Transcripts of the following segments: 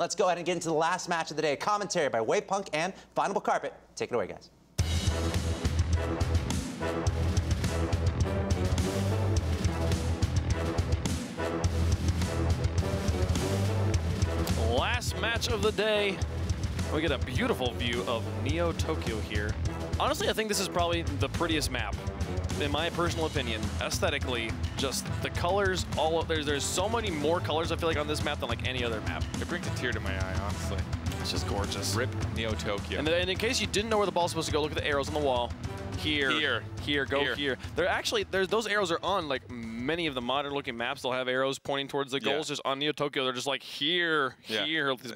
let's go ahead and get into the last match of the day. Commentary by Wavepunk and Final Carpet. Take it away, guys. Last match of the day. We get a beautiful view of Neo Tokyo here. Honestly, I think this is probably the prettiest map, in my personal opinion. Aesthetically, just the colors, all of there's so many more colors I feel like on this map than like any other map. It brings a tear to my eye, honestly. It's just gorgeous. Rip Neo Tokyo. And in case you didn't know where the ball's supposed to go, look at the arrows on the wall. Here, go here. They're actually, those arrows are on like many of the modern looking maps. They'll have arrows pointing towards the goals. Just on Neo Tokyo, they're just like here, these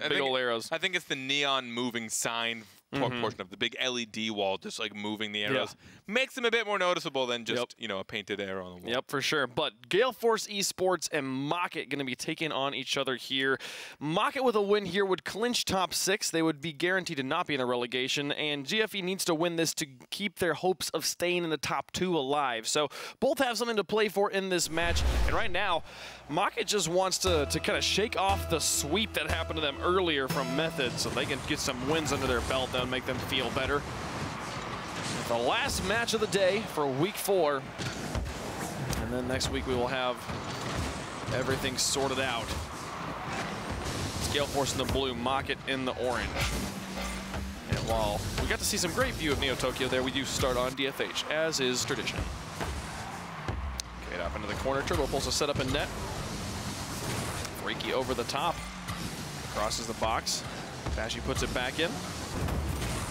big old arrows. I think it's the neon moving sign portion of the big LED wall, just like moving the arrows. Makes them a bit more noticeable than just, you know, a painted arrow on the wall. Yep, for sure. But Gale Force eSports and MOCKIT going to be taking on each other here. MOCKIT with a win here would clinch top 6. They would be guaranteed to not be in a relegation, and GFE needs to win this to keep their hopes of staying in the top 2 alive. So both have something to play for in this match, and right now, MOCKIT just wants to kind of shake off the sweep that happened to them earlier from Method so they can get some wins under their belt that would make them feel better. The last match of the day for week 4. And then next week we will have everything sorted out. It's Gale Force in the blue, MOCKIT in the orange. And while we got to see some great view of Neo Tokyo there, we do start on DFH, as is tradition. Kate up into the corner, Turbo pulls a setup in net. Freaky over the top. Crosses the box. Bashy puts it back in.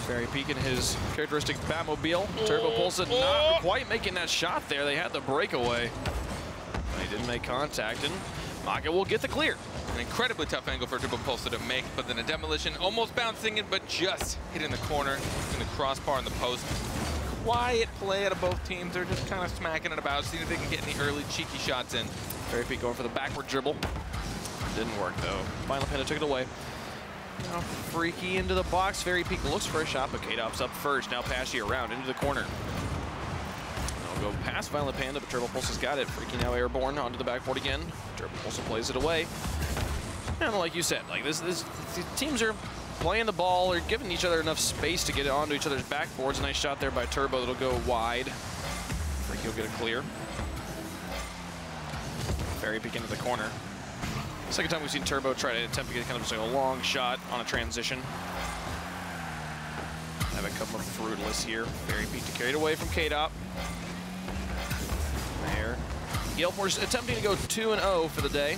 Barry peeking his characteristic Batmobile. Turbo pulls it, not quite making that shot there. They had the breakaway. But he didn't make contact, and MOCKIT will get the clear. An incredibly tough angle for Turbo Pulsar to make, but then a demolition almost bouncing in, but just hitting the corner in the crossbar and the post. Quiet play out of both teams. They're just kind of smacking it about, seeing if they can get any early cheeky shots in. Barry Peak going for the backward dribble. Didn't work though. Final Panda took it away. Now Freaky into the box. Fairy Peak looks for a shot, but K-Dop's up first. Now Pashy around into the corner. They'll go past Violent Panda, but Turbo Pulse has got it. Freaky now airborne onto the backboard again. Turbo Pulse plays it away. And like you said, like these teams are playing the ball, or giving each other enough space to get it onto each other's backboards. Nice shot there by Turbo that'll go wide. Freaky will get a clear. Fairy Peak into the corner. Second time we've seen Turbo try to attempt to get kind of just like a long shot on a transition. Have it come up fruitless here. Fairy Peak to carry it away from K-Dop. There. Gale Force attempting to go 2-0 for the day.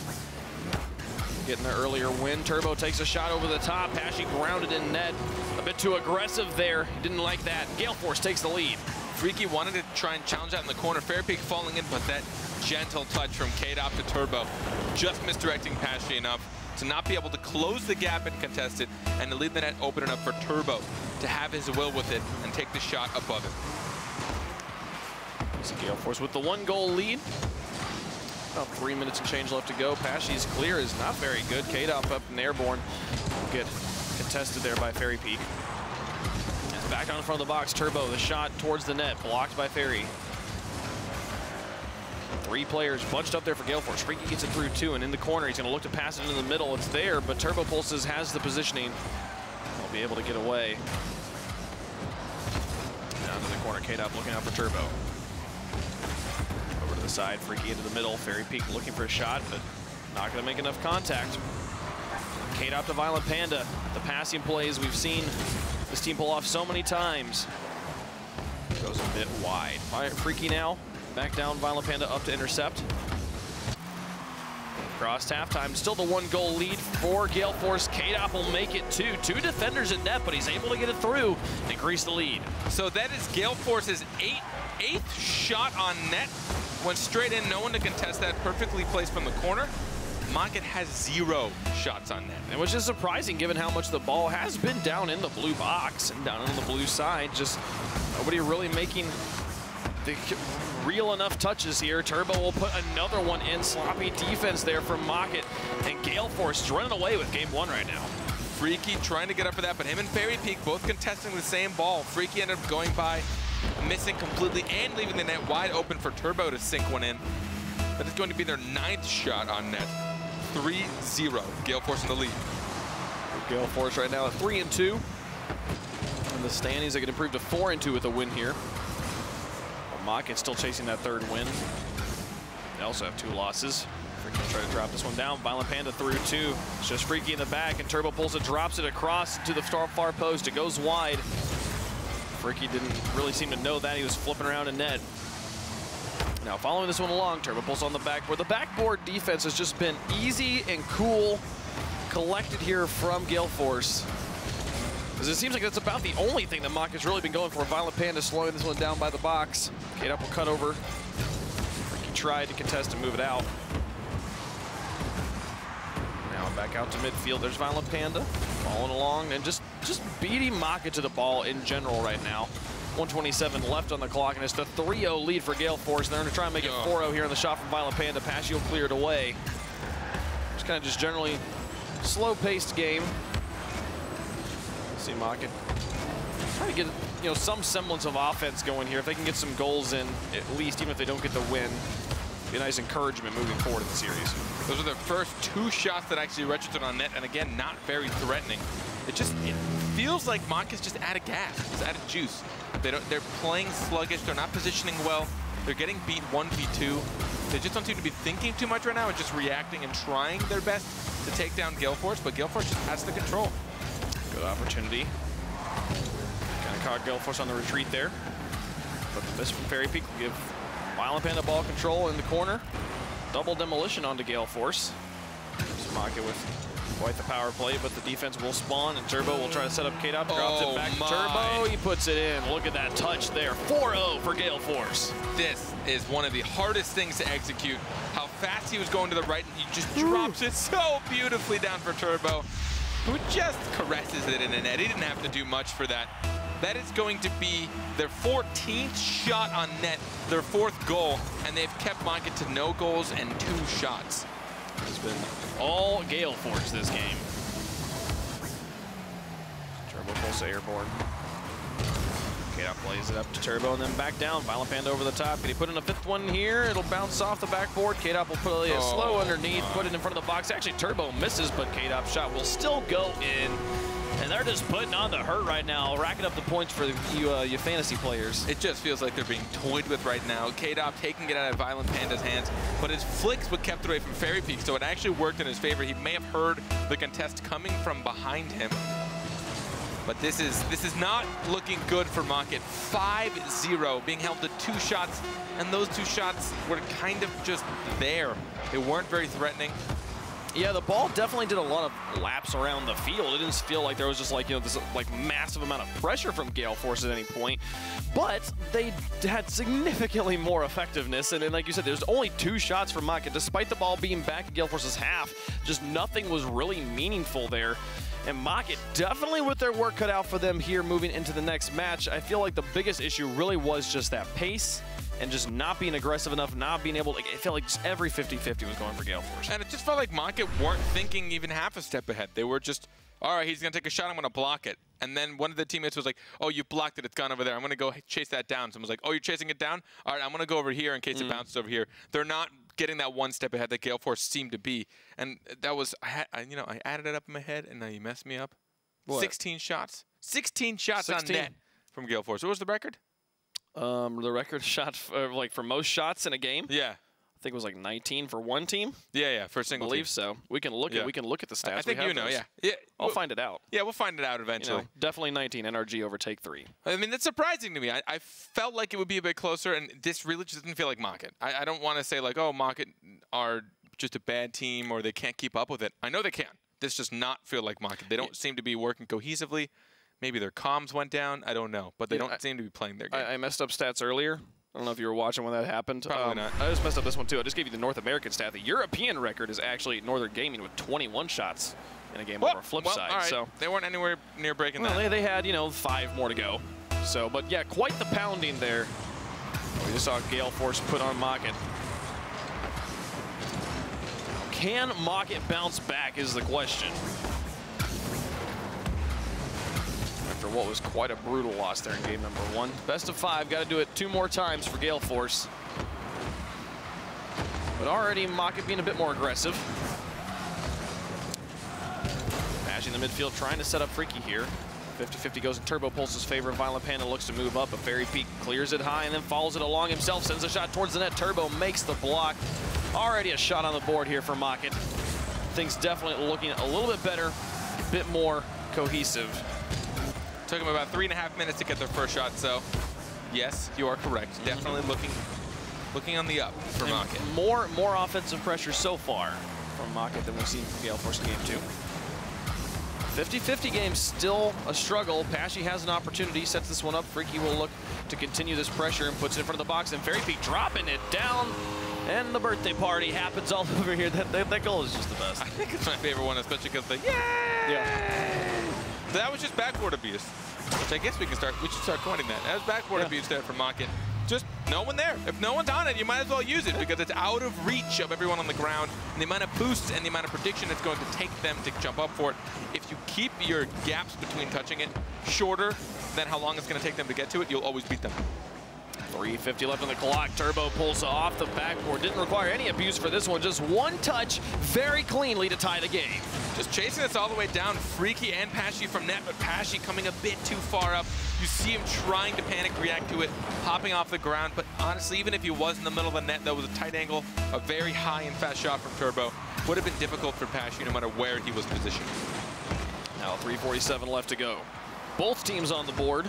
Getting their earlier win. Turbo takes a shot over the top. Pashy grounded in net. A bit too aggressive there. He didn't like that. Gale Force takes the lead. Freaky wanted to try and challenge that in the corner. Fairy Peak falling in, but that gentle touch from K-Dop to Turbo, just misdirecting Pashy enough to not be able to close the gap and contest it, and to leave the net open enough for Turbo to have his will with it and take the shot above it. So Gale Force with the 1-goal lead. About 3 minutes and change left to go. Pashy's clear is not very good. K-Dop up and airborne. Will get contested there by Fairy Peak. And back on in front of the box, Turbo, the shot towards the net, blocked by Fairy. 3 players bunched up there for Gale Force. Freaky gets it through 2, and in the corner, he's going to look to pass it into the middle. It's there, but Turbo Pulses has the positioning. He'll be able to get away. Down to the corner, K-Dop looking out for Turbo. Over to the side, Freaky into the middle. Fairy Peak looking for a shot, but not going to make enough contact. K-Dop to Violent Panda. The passing plays we've seen this team pull off so many times. Goes a bit wide. Freaky now. Back down, Violent Panda up to intercept. Crossed halftime, still the 1-goal lead for Gale Force. K-Dop will make it 2. 2 defenders at net, but he's able to get it through and increase the lead. So that is Gale Force's eighth shot on net. Went straight in, no one to contest that. Perfectly placed from the corner. MOCKIT has 0 shots on net. And which is surprising given how much the ball has been down in the blue box and down on the blue side. Just nobody really making the real enough touches here. Turbo will put another one in. Sloppy defense there from MOCKIT, and Gale Force running away with game 1 right now. Freaky trying to get up for that, but him and Fairy Peak both contesting the same ball. Freaky ended up going by, missing completely, and leaving the net wide open for Turbo to sink one in. That is going to be their 9th shot on net. 3-0, Gale Force in the lead. Gale Force right now at 3-2. And the standings, they can improve to 4-2 with a win here. MOCKIT still chasing that third win. They also have 2 losses. Freaky will try to drop this one down. Violent Panda through 2. It's just Freaky in the back, and Turbo pulls it, drops it across to the far post. It goes wide. Freaky didn't really seem to know that. He was flipping around in net. Now following this one along, Turbo pulls on the backboard. The backboard defense has just been easy and cool, collected here from Gale Force. Because it seems like that's about the only thing that MOCKIT's really been going for. Violent Panda slowing this one down by the box. K-Dop will cut over. Freaky tried to contest and move it out. Now back out to midfield. There's Violent Panda following along and just beating MOCKIT to the ball in general right now. 127 left on the clock, and it's the 3-0 lead for Gale Force. And they're going to try and make it 4-0 here on the shot from Violent Panda. Pascio cleared away. It's kind of just generally slow-paced game. See MOCKIT trying to get some semblance of offense going here. If they can get some goals in, at least, even if they don't get the win, be a nice encouragement moving forward in the series. Those are their first 2 shots that actually registered on net, and again, not very threatening. It feels like MOCKIT's just out of gas, just out of juice. They're playing sluggish. They're not positioning well. They're getting beat 1v2. They just don't seem to be thinking too much right now and just reacting and trying their best to take down Gale Force, but Gale Force just has the control. Good opportunity. Kind of caught Gale Force on the retreat there. But the miss from Fairy Peak will give Violent Panda ball control in the corner. Double demolition onto Gale Force. MOCKIT with quite the power play, but the defense will spawn, and Turbo will try to set up K-Dop, drops it back to Turbo. He puts it in. Look at that touch there. 4-0 for Gale Force. This is one of the hardest things to execute. How fast he was going to the right, and he just drops it so beautifully down for Turbo, who just caresses it in the net. He didn't have to do much for that. That is going to be their 14th shot on net, their 4th goal, and they've kept MOCKIT to no goals and 2 shots. It's been all Gale Force this game. Turbo pulls airborne. K-Dop plays it up to Turbo and then back down. Violent Panda over the top. Can he put in a 5th one here? It'll bounce off the backboard. K-Dop will put a slow underneath, put it in front of the box. Actually, Turbo misses, but K-Dop's shot will still go in. And they're just putting on the hurt right now, racking up the points for you fantasy players. It just feels like they're being toyed with right now. K-Dop taking it out of Violent Panda's hands, but his flicks were kept away from Fairy Peak, so it actually worked in his favor. He may have heard the contest coming from behind him. But this is not looking good for MOCKIT. 5-0, being held to 2 shots, and those 2 shots were kind of just there. They weren't very threatening. Yeah, the ball definitely did a lot of laps around the field. It didn't feel like there was just this massive amount of pressure from Gale Force at any point. But they had significantly more effectiveness. And then, like you said, there's only 2 shots from MOCKIT. Despite the ball being back in Gale Force's half, just nothing was really meaningful there. And MOCKIT definitely with their work cut out for them here moving into the next match. I feel like the biggest issue really was just that pace and just not being aggressive enough, not being able to, it felt like just every 50-50 was going for Gale Force. And it just felt like MOCKIT weren't thinking even half a step ahead. They were just, all right, he's going to take a shot, I'm going to block it. And then one of the teammates was like, oh, you blocked it, it's gone over there. I'm going to go chase that down. Someone's like, oh, you're chasing it down? All right, I'm going to go over here in case it bounces over here. They're not getting that one step ahead that Gale Force seemed to be. And that was, I added it up in my head, and now you messed me up. What? 16 shots. 16 shots 16. On net from Gale Force. What was the record? The record shot for most shots in a game. Yeah, I think it was like 19 for one team. Yeah, for a single. I believe so. We can look at the stats. I think yeah. I'll find it out. Yeah, we'll find it out eventually. Definitely 19 NRG over Take 3. I mean, that's surprising to me. I felt like it would be a bit closer, and this really just didn't feel like MOCKIT. I don't want to say like, oh, MOCKIT are just a bad team or they can't keep up with it. I know they can. This does not feel like MOCKIT. They don't seem to be working cohesively. Maybe their comms went down. I don't know. But they don't seem to be playing their game. I messed up stats earlier. I don't know if you were watching when that happened. Probably not. I just messed up this one, too. I just gave you the North American stat. The European record is actually Northern Gaming with 21 shots in a game over flip side. All right. So they weren't anywhere near breaking that. They had, 5 more to go. So, but yeah, quite the pounding there. We just saw Gale Force put on MOCKIT. Can MOCKIT bounce back is the question. After what was quite a brutal loss there in game number 1. Best of 5, got to do it 2 more times for Gale Force. But already MOCKIT being a bit more aggressive. Pashy in the midfield trying to set up Freaky here. 50-50 goes in Turbo Pulse's favor. Violent Panda looks to move up, but Fairy Peak clears it high and then follows it along himself, sends a shot towards the net. Turbo makes the block. Already a shot on the board here for MOCKIT. Things definitely looking a little bit better, a bit more cohesive. Took them about 3.5 minutes to get their first shot, so yes, you are correct. Definitely looking on the up for MOCKIT. More offensive pressure so far from MOCKIT than we've seen from Gale Force in game 2. 50-50 game, still a struggle. Pashy has an opportunity, sets this one up. Freaky will look to continue this pressure and puts it in front of the box, and Fairy Peak dropping it down. And the birthday party happens all over here. That goal is just the best. I think it's my favorite one, especially because the yay! Yeah. So that was just backboard abuse, which I guess we should start coining that. That was backboard abuse there for MOCKIT. Just no one there. If no one's on it, you might as well use it because it's out of reach of everyone on the ground. And the amount of boosts and the amount of prediction it's going to take them to jump up for it. If you keep your gaps between touching it shorter than how long it's going to take them to get to it, you'll always beat them. 3:50 left on the clock. Turbo pulls off the backboard. Didn't require any abuse for this one. Just one touch, very cleanly to tie the game. Just chasing this all the way down. Freaky and Pashy from net, but Pashy coming a bit too far up. You see him trying to panic react to it, hopping off the ground. But honestly, even if he was in the middle of the net, that was a tight angle, a very high and fast shot from Turbo. Would have been difficult for Pashy no matter where he was positioned. Now 3:47 left to go. Both teams on the board.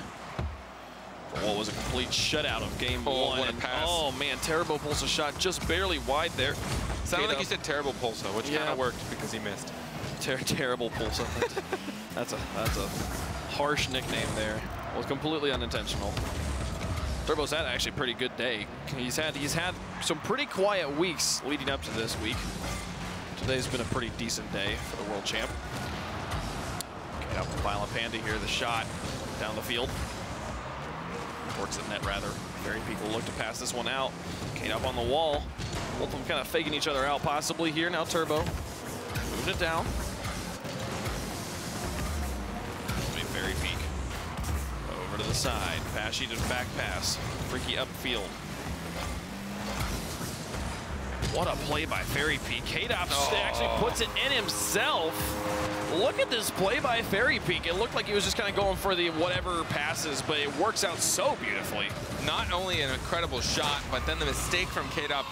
What was a complete shutout of game one. What a pass. Oh man, Turbo Pulse a shot just barely wide there. Sounded like you said terrible Pulso, which kind of worked because he missed. Terrible Pulso. That's a harsh nickname there. It was completely unintentional. Turbo's had actually a pretty good day. He's had some pretty quiet weeks leading up to this week. Today's been a pretty decent day for the world champ. Okay, up Violent Panda here, the shot down the field. Towards the net, rather. Fairy Peak will look to pass this one out. Kane up on the wall. Both of them kind of faking each other out possibly here. Now Turbo moving it down. Fairy Peak over to the side. Pashy to the back pass. Freaky upfield. What a play by Fairy Peak. K-Dops actually puts it in himself. Look at this play by Fairy Peak. It looked like he was just kind of going for the whatever passes, but it works out so beautifully. Not only an incredible shot, but then the mistake from K-Dop.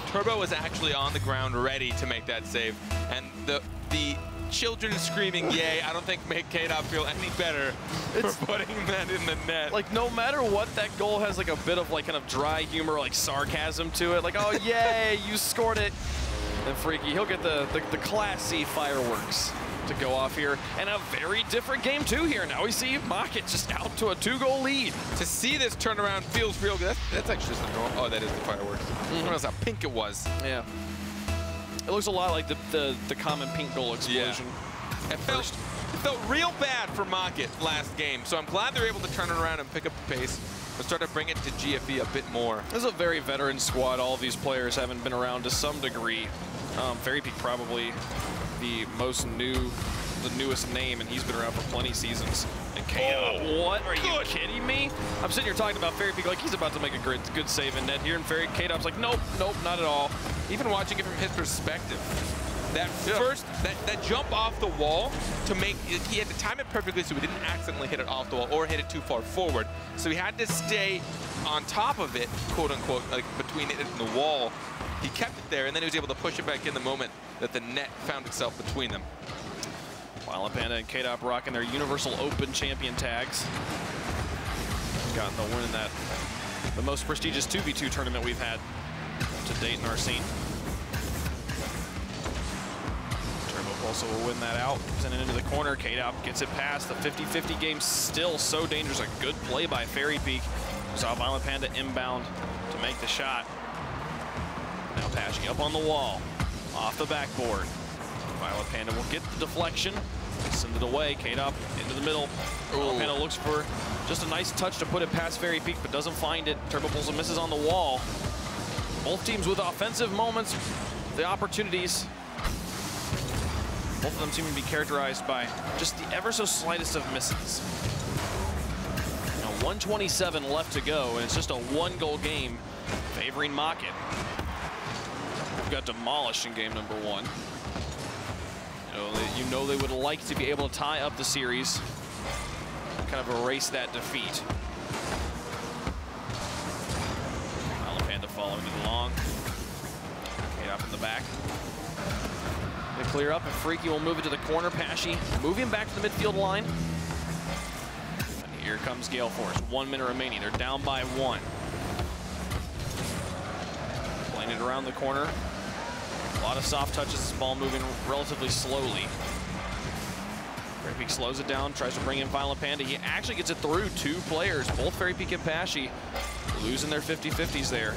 Turbo was actually on the ground ready to make that save. And the children screaming yay, I don't think make K-Dop feel any better for putting that in the net. Like no matter what, that goal has like a bit of like kind of dry humor, like sarcasm to it. Like, oh yay, you scored it. And Freaky, he'll get the Class C fireworks to go off here. And a very different game too here. Now we see MOCKIT just out to a 2-goal lead. To see this turnaround feels real good. That's actually just the normal. Oh, that is the fireworks. I noticed how pink it was. Yeah. It looks a lot like the common pink goal explosion. Yeah. It felt real bad for MOCKIT last game, so I'm glad they're able to turn it around and pick up the pace and start to bring it to GFE a bit more. This is a very veteran squad. All of these players haven't been around to some degree. Fairy Peak probably the newest name, and he's been around for plenty of seasons. And K-Dop, what? Are you kidding me? I'm sitting here talking about Fairy Peak like he's about to make a good save in net here, and K-Dop's like, nope, not at all. Even watching it from his perspective, that jump off the wall to make, he had to time it perfectly so he didn't accidentally hit it off the wall or hit it too far forward. So he had to stay on top of it, quote unquote, like between it and the wall. He kept it there, and then he was able to push it back in the moment that the net found itself between them. Violent Panda and K-Dop rocking their Universal Open champion tags. Gotten the win in that, the most prestigious 2v2 tournament we've had to date in our scene. Turbo also will win that out, send it into the corner. K-Dop gets it past. The 50-50 game still so dangerous. A good play by Fairy Peak. We saw Violent Panda inbound to make the shot. Now Pashy up on the wall, off the backboard. Violent Panda will get the deflection, send it away. K-Dop into the middle. Violent Panda looks for just a nice touch to put it past Fairy Peak, but doesn't find it. Turbo pulls and misses on the wall. Both teams with offensive moments, the opportunities. Both of them seem to be characterized by just the ever so slightest of misses. Now 1:27 left to go, and it's just a 1-goal game favoring MOCKIT. Got demolished in game number 1. So you know they would like to be able to tie up the series, kind of erase that defeat. Panda following it along. Get up in the back. They clear up, and Freaky will move it to the corner. Pashy moving back to the midfield line. And here comes Gale Force. 1 minute remaining. They're down by 1. Playing it around the corner. A lot of soft touches. This ball moving relatively slowly. Fairy Peak slows it down, tries to bring in Violent Panda. He actually gets it through 2 players, both Fairy Peak and Pashy, losing their 50-50s there.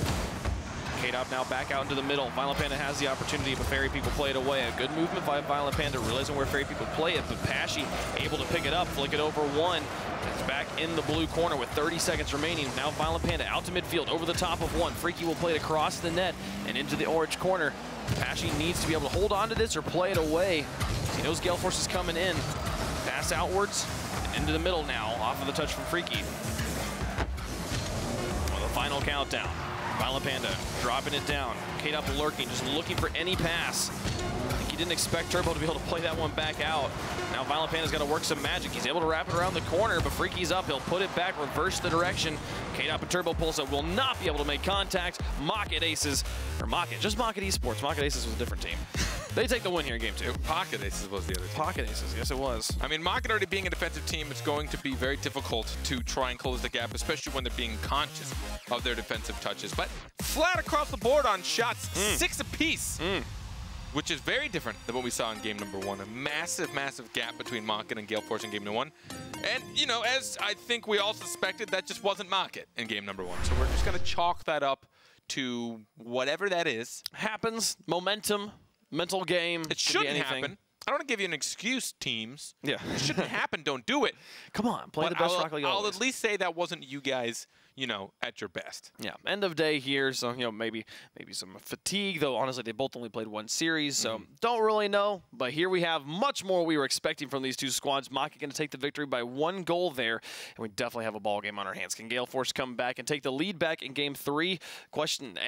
K-Dop now back out into the middle. Violent Panda has the opportunity, but Fairy Peak will play it away. A good movement by Violent Panda, realizing where Fairy Peak would play it, but Pashy able to pick it up, flick it over 1. It's back in the blue corner with 30 seconds remaining. Now Violent Panda out to midfield, over the top of 1. Freaky will play it across the net and into the orange corner. Pashy needs to be able to hold on to this or play it away. He knows Gale Force is coming in. Pass outwards and into the middle now, off of the touch from Freaky. Well, the final countdown. Violent Panda dropping it down. K-Dop lurking, just looking for any pass. I think he didn't expect Turbo to be able to play that one back out. Now Violent Panda's got to work some magic. He's able to wrap it around the corner, but Freaky's up. He'll put it back, reverse the direction. K-Dop and Turbo Pulse will not be able to make contact. MOCKIT Aces, or MOCKIT, just MOCKIT eSports. MOCKIT Aces was a different team. They take the win here in game 2. Pocket Aces was the other team. Pocket Aces, yes it was. I mean, MOCKIT already being a defensive team, it's going to be very difficult to try and close the gap, especially when they're being conscious of their defensive touches. But flat across the board on shots, 6 apiece, which is very different than what we saw in game number 1. A massive, massive gap between MOCKIT and Gale Force in game number 1. And, you know, as I think we all suspected, that just wasn't MOCKIT in game number 1. So we're just going to chalk that up to whatever that is. Happens, momentum. Mental game. It shouldn't happen. I don't want to give you an excuse, teams. Yeah. It shouldn't happen. Don't do it. Come on, play the best Rocket League always. I'll at least say that wasn't you guys, you know, at your best. Yeah, end of day here, so, you know, maybe some fatigue, though honestly they both only played 1 series, so don't really know. But here we have much more we were expecting from these 2 squads. MOCKIT going to take the victory by 1 goal there, and we definitely have a ball game on our hands. Can Gale Force come back and take the lead back in game 3? Question,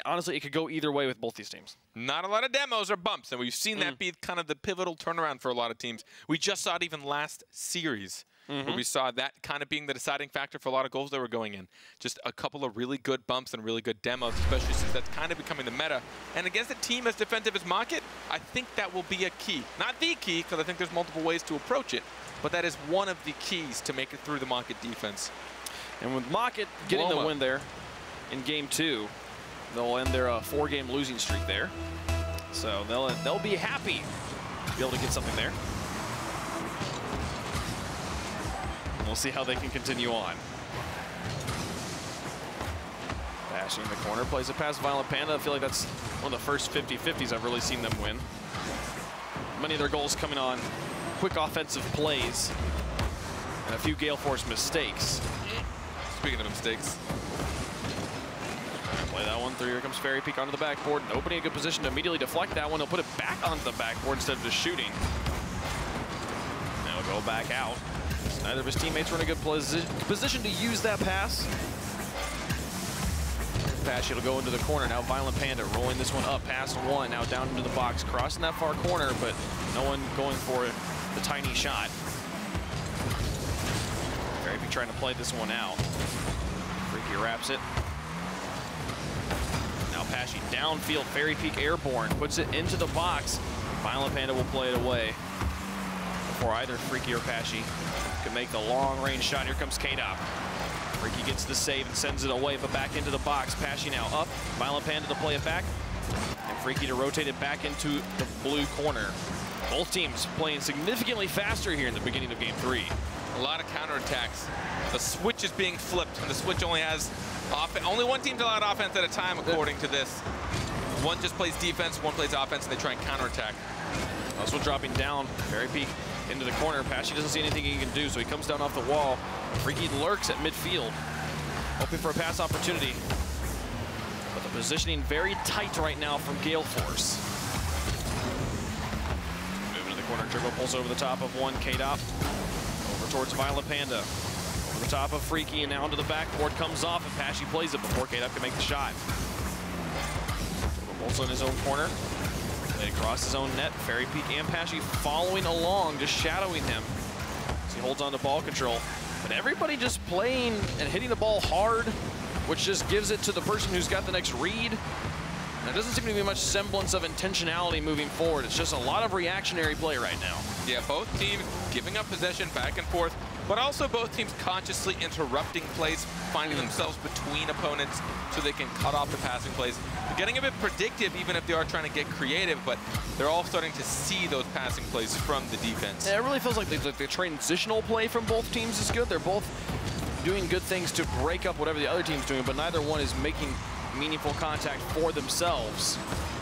honestly, it could go either way with both these teams. Not a lot of demos or bumps, and we've seen that be kind of the pivotal turnaround for a lot of teams. We just saw it even last series, where we saw that kind of being the deciding factor for a lot of goals that were going in. Just a couple of really good bumps and really good demos, especially since that's kind of becoming the meta. And against a team as defensive as MOCKIT, I think that will be a key. Not the key, because I think there's multiple ways to approach it, but that is one of the keys to make it through the MOCKIT defense. And with MOCKIT getting the win there in game 2, they'll end their 4-game losing streak there. So they'll be happy to be able to get something there. We'll see how they can continue on. Pashy in the corner, plays it past Violent Panda. I feel like that's one of the first 50-50s I've really seen them win. Many of their goals coming on quick offensive plays and a few Gale Force mistakes. Speaking of mistakes. Play that one through. Here comes Fairy Peak onto the backboard. And opening a good position to immediately deflect that one. He'll put it back onto the backboard instead of just shooting. Now he'll go back out. So neither of his teammates were in a good position to use that pass. Pashy will go into the corner. Now Violent Panda rolling this one up past 1. Now down into the box. Crossing that far corner, but no one going for the tiny shot. Fairy Peak trying to play this one out. Freaky wraps it. Pashy downfield, Fairy Peak airborne, puts it into the box. Violent Panda will play it away before either Freaky or Pashy can make the long-range shot. Here comes K-Dop. Freaky gets the save and sends it away, but back into the box. Pashy now up, Violent Panda to play it back, and Freaky to rotate it back into the blue corner. Both teams playing significantly faster here in the beginning of game 3. A lot of counterattacks. The switch is being flipped, and the switch only has only one team's allowed offense at a time, according to this. One just plays defense, one plays offense, and they try and counterattack. Also dropping down, Fairy Peak into the corner. Pashy doesn't see anything he can do, so he comes down off the wall. Freaky lurks at midfield, hoping for a pass opportunity. But the positioning very tight right now from Gale Force. Moving to the corner, Turbo pulls over the top of 1, K-Dop. Over towards Violent Panda. The top of Freaky and now onto the backboard, comes off, and Pashy plays it before K-Dop can make the shot. Also in his own corner. Across his own net, Fairy Peak and Pashy following along, just shadowing him as he holds on to ball control. But everybody just playing and hitting the ball hard, which just gives it to the person who's got the next read. And there doesn't seem to be much semblance of intentionality moving forward. It's just a lot of reactionary play right now. Yeah, both teams giving up possession back and forth, but also both teams consciously interrupting plays, finding themselves between opponents so they can cut off the passing plays. They're getting a bit predictive even if they are trying to get creative, but they're all starting to see those passing plays from the defense. Yeah, it really feels like the transitional play from both teams is good. They're both doing good things to break up whatever the other team's doing, but neither one is making meaningful contact for themselves.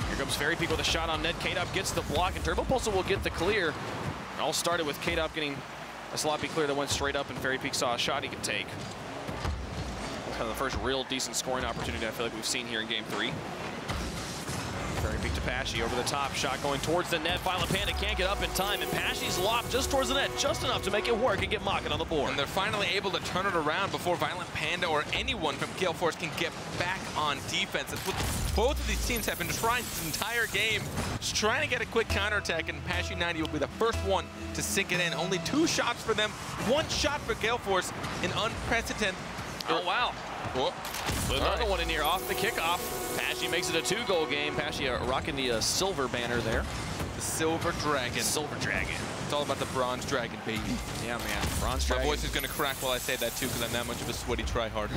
Here comes Fairy Peak with a shot on net. K-Dop gets the block, and Turbo Pulsar will get the clear. It all started with K-Dop getting a sloppy clear that went straight up, and Fairy Peak saw a shot he could take. Kind of the first real decent scoring opportunity I feel like we've seen here in Game 3. Fairy Peak to Pashy over the top, shot going towards the net. Violent Panda can't get up in time, and Pashy's lobbed just towards the net, just enough to make it work and get MOCKIT on the board. And they're finally able to turn it around before Violent Panda or anyone from Gale Force can get back on defense. That's what both of these teams have been trying this entire game, just trying to get a quick counterattack, and Pashy 90 will be the first one to sink it in. Only 2 shots for them, 1 shot for Gale Force, an unprecedented. Oh, wow. Another one in here off the kickoff. Pashy makes it a 2-goal game. Pashy rocking the silver banner there. The Silver Dragon. Silver Dragon. It's all about the Bronze Dragon, baby. Yeah, man. Bronze Dragon. My voice is going to crack while I say that, too, because I'm that much of a sweaty tryhard.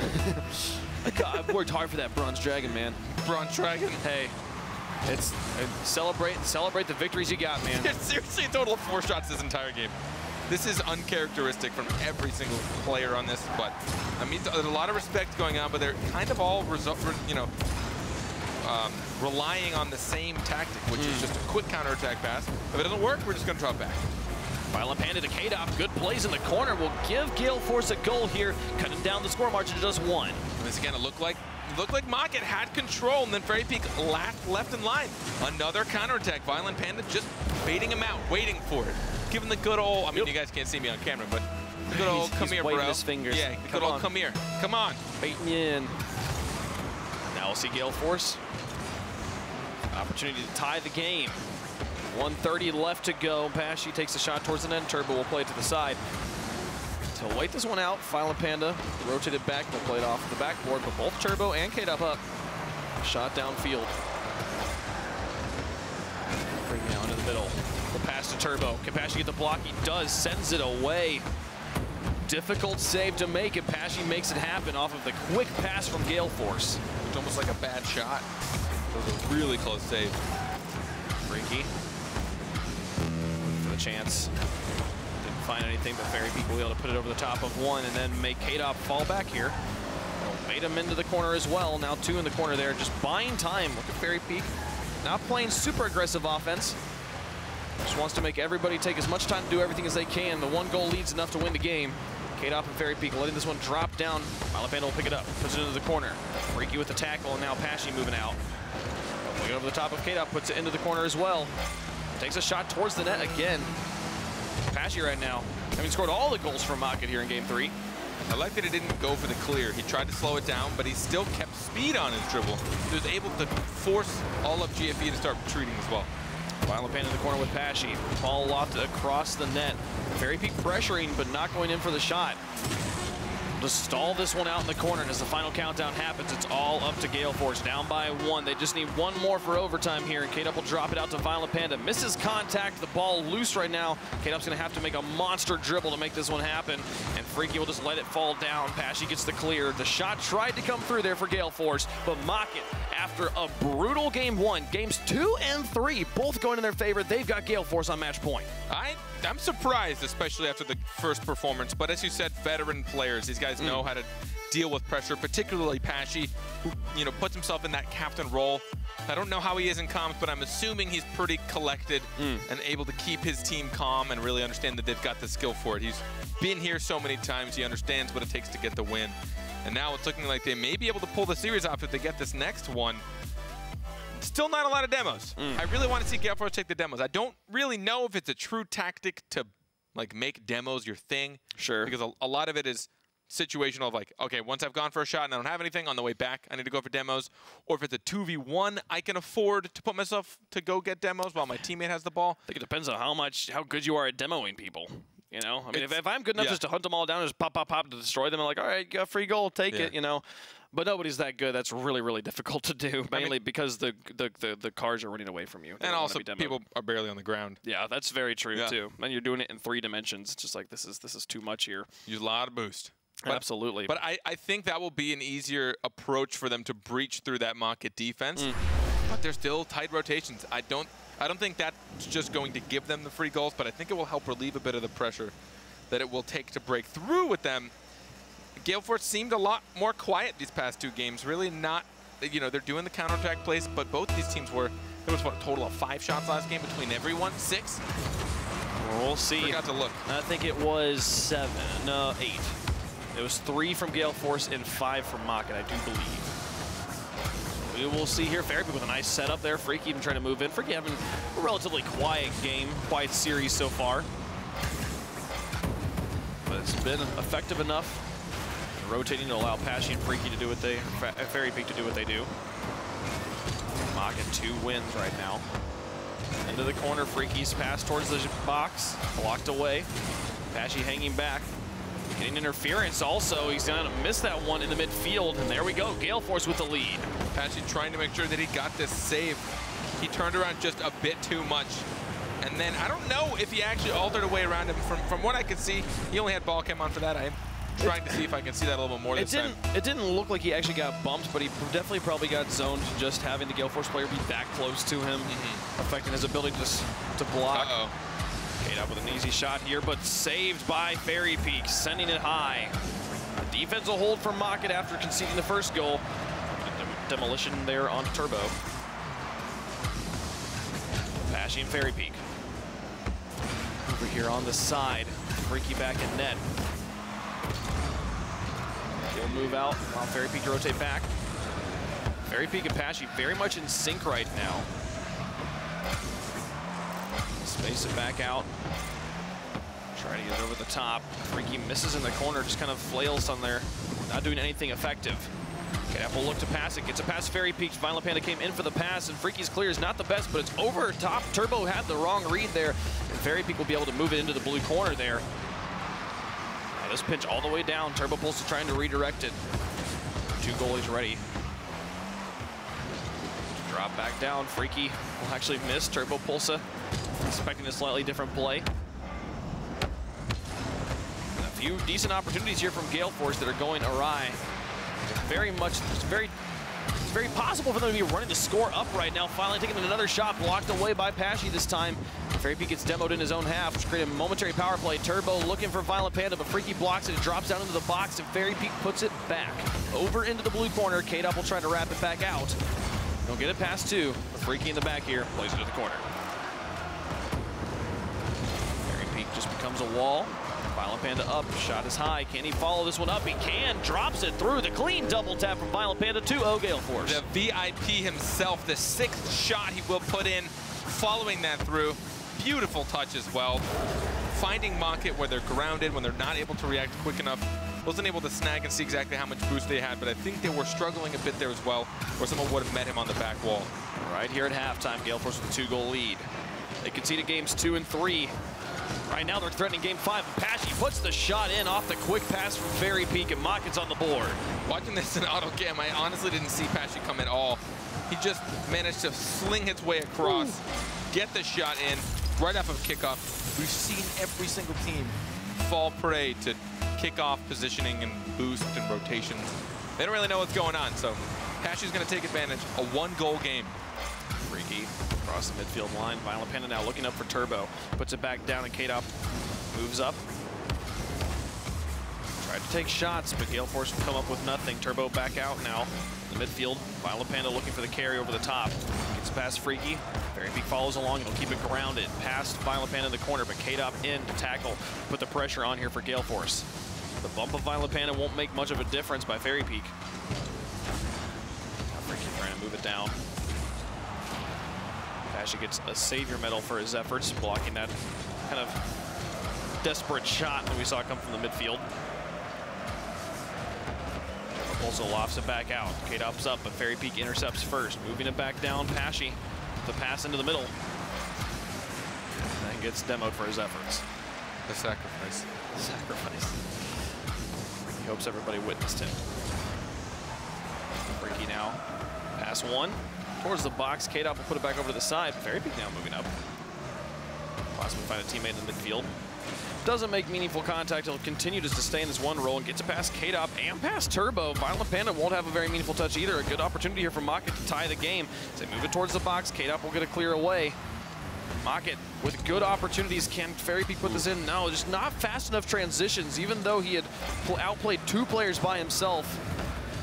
I've worked hard for that Bronze Dragon, man. Bronze Dragon? Hey. It's celebrate the victories you got, man. It's seriously a total of 4 shots this entire game. This is uncharacteristic from every single player on this, but I mean, there's a lot of respect going on, but they're kind of all relying on the same tactic, which is just a quick counterattack pass. If it doesn't work, we're just going to drop back. Violent Panda to K-Dop. Good plays in the corner will give Gale Force a goal here, cutting down the score margin to just 1. And this again, it looked like MOCKIT had control, and then Fairy Peak left in line. Another counterattack. Violent Panda just baiting him out, waiting for it. Giving the good old, I mean, you guys can't see me on camera, but the good old come here, bro. His fingers. Yeah, the good old come here. Come on. Baiting you in. Now we'll see Gale Force. Opportunity to tie the game. 1:30 left to go. Pashy takes a shot towards the net. Turbo will play it to the side. So wait this one out. Violent Panda rotated back. We'll play it off the backboard, but both Turbo and K-Dop up. Shot downfield. Bring it out into the middle. The pass to Turbo. Can Pashy get the block? He does. Sends it away. Difficult save to make, and Pashy makes it happen off of the quick pass from Gale Force. It's almost like a bad shot. It was a really close save. Freaky. For the chance. Didn't find anything, but Fairy Peak will be able to put it over the top of 1 and then make K-Dop fall back here. They'll bait him into the corner as well. Now 2 in the corner there, just buying time. Look at Fairy Peak. Not playing super aggressive offense. Just wants to make everybody take as much time to do everything as they can. The 1 goal lead's enough to win the game. K-Dop and Fairy Peak letting this one drop down. Violent Panda will pick it up, puts it into the corner. Freaky with the tackle, and now Pashy moving out. Looking over the top of K-Dop, puts it into the corner as well. Takes a shot towards the net again. Pashy right now, having scored all the goals from MOCKIT here in Game 3. I like that he didn't go for the clear. He tried to slow it down, but he still kept speed on his dribble. He was able to force all of GFE to start retreating as well. Violent Panda in the corner with Pashy. Ball loft across the net. Fairy Peak pressuring, but not going in for the shot. Just stall this one out in the corner, and as the final countdown happens, it's all up to Gale Force. Down by 1. They just need 1 more for overtime here, and K-Dop will drop it out to Violent Panda. Misses contact. The ball loose right now. K-Dop's going to have to make a monster dribble to make this one happen, and Freaky will just let it fall down. Pashy gets the clear. The shot tried to come through there for Gale Force, but MOCKIT, after a brutal Game 1, Games 2 and 3, both going in their favor, they've got Gale Force on match point. I'm surprised, especially after the first performance, but as you said, veteran players. These guys know how to deal with pressure, particularly Pashy, who puts himself in that captain role. I don't know how he is in comms, but I'm assuming he's pretty collected and able to keep his team calm and really understand that they've got the skill for it. He's been here so many times, he understands what it takes to get the win. And now it's looking like they may be able to pull the series off if they get this next one. Still not a lot of demos. I really want to see Gale Force take the demos. I don't really know if it's a true tactic to make demos your thing. Sure. Because a lot of it is situational of like, okay, once I've gone for a shot and I don't have anything on the way back, I need to go for demos. Or if it's a 2v1, I can afford to put myself to go get demos while my teammate has the ball. I think it depends on how good you are at demoing people. You know, I mean, if I'm good enough just to hunt them all down, just pop, pop, pop to destroy them, I'm like, all right, you got free goal, take it, you know. But nobody's that good. That's really, really difficult to do, mainly because the cars are running away from you. And also, people are barely on the ground. Yeah, that's very true too. And you're doing it in 3 dimensions. It's just like this is too much here. Use a lot of boost. But, absolutely. But I think that will be an easier approach for them to breach through that MOCKIT defense. But they're still tight rotations. I don't think that's just going to give them the free goals, but I think it will help relieve a bit of the pressure that it will take to break through with them. Gale Force seemed a lot more quiet these past 2 games. Really not, you know, they're doing the counterattack plays, but both these teams were, there was what, a total of 5 shots last game between everyone? 6? We'll see. Forgot to look. I think it was 7, no, 8. It was 3 from Gale Force and 5 from MOCKIT, I do believe. We will see here. Fairby with a nice setup there. Freaky even trying to move in. Freaky having a relatively quiet game, quiet series so far. But it's been effective enough. And rotating to allow Pashy and Freaky to do what they, Fairy Peak to do what they do. MOCKIT 2 wins right now. Into the corner, Freaky's pass towards the box, blocked away. Pashy hanging back. Getting interference also. He's going to miss that one in the midfield. And there we go. Gale Force with the lead. Pashy trying to make sure that he got this save. He turned around just a bit too much. And then I don't know if he actually altered a way around him. From what I could see, he only had ball cam on for that. I'm trying to see if I can see that a little bit more this time. It didn't look like he actually got bumped, but he definitely probably got zoned just having the Gale Force player be that close to him, affecting his ability to block. Kate up with an easy shot here, but saved by Fairy Peak, sending it high. The defense will hold for MOCKIT after conceding the first goal. Demolition there on Turbo. Pashy and Fairy Peak. Over here on the side, Freaky back in net. He'll move out, allow Fairy Peak to rotate back. Fairy Peak and Pashy very much in sync right now. Space it back out. Try to get it over the top. Freaky misses in the corner, just kind of flails on there, not doing anything effective. Kidap will look to pass it, gets a pass Fairy Peak. Violent Panda came in for the pass, and Freaky's clear is not the best, but it's over top. Turbo had the wrong read there, and Fairy Peak will be able to move it into the blue corner there. Now this pinch all the way down. Turbo Pulse trying to redirect it. 2 goalies ready. Drop back down. Freaky will actually miss. Turbo Pulsa expecting a slightly different play. And a few decent opportunities here from Gale Force that are going awry. It's very possible for them to be running the score up right now. Finally taking another shot, blocked away by Pashy this time. Fairy Peak gets demoed in his own half, which created a momentary power play. Turbo looking for Violent Panda, but Freaky blocks it. It drops down into the box, and Fairy Peak puts it back. Over into the blue corner. K-Dop will try to wrap it back out. Don't get it past 2. But Freaky in the back here, plays it to the corner. Fairy Peak just becomes a wall. Violent Panda up, shot is high. Can he follow this one up? He can, drops it through. The clean double tap from Violent Panda to Gale Force. The VIP himself, the 6th shot he will put in, following that through. Beautiful touch as well. Finding MOCKIT where they're grounded, when they're not able to react quick enough. Wasn't able to snag and see exactly how much boost they had, but I think they were struggling a bit there as well, or someone would have met him on the back wall. Right here at halftime, Gale Force with a 2-goal lead. They conceded games 2 and 3. Right now they're threatening game 5. Pashy puts the shot in off the quick pass from Fairy Peak, and MOCKIT's on the board. Watching this in auto cam, I honestly didn't see Pashy come at all. He just managed to sling his way across, get the shot in right off of kickoff. We've seen every single team fall prey to kickoff positioning and boost and rotations. They don't really know what's going on, so Pashy's going to take advantage. A 1-goal game. Freaky across the midfield line. Violent Panda now looking up for Turbo. Puts it back down, and K-Dop moves up. Tried to take shots, but Gale Force will come up with nothing. Turbo back out now in the midfield. Violent Panda looking for the carry over the top. Gets past Freaky. Fairy Peak follows along. It'll keep it grounded. Past Violent Panda in the corner, but K-Dop in to tackle. Put the pressure on here for Gale Force. The bump of Violent Panda won't make much of a difference by Fairy Peak. Now Freaky trying to move it down. Pashy gets a savior medal for his efforts, blocking that kind of desperate shot that we saw come from the midfield. Also lofts it back out. K-Dop's up, but Fairy Peak intercepts first. Moving it back down, Pashy. The pass into the middle. And gets demoed for his efforts. The sacrifice. The sacrifice. He hopes everybody witnessed him. Freaky now. Pass one. Towards the box. K-Dop will put it back over to the side. Fairy Peak now moving up. Possibly find a teammate in the midfield. Doesn't make meaningful contact. He'll continue to stay in this one role and get to pass K-Dop and pass Turbo. Violent Panda won't have a very meaningful touch either. A good opportunity here for MOCKIT to tie the game. As they move it towards the box, K-Dop will get a clear away. MOCKIT with good opportunities. Can Fairy Peak put this in? No, just not fast enough transitions. Even though he had outplayed 2 players by himself,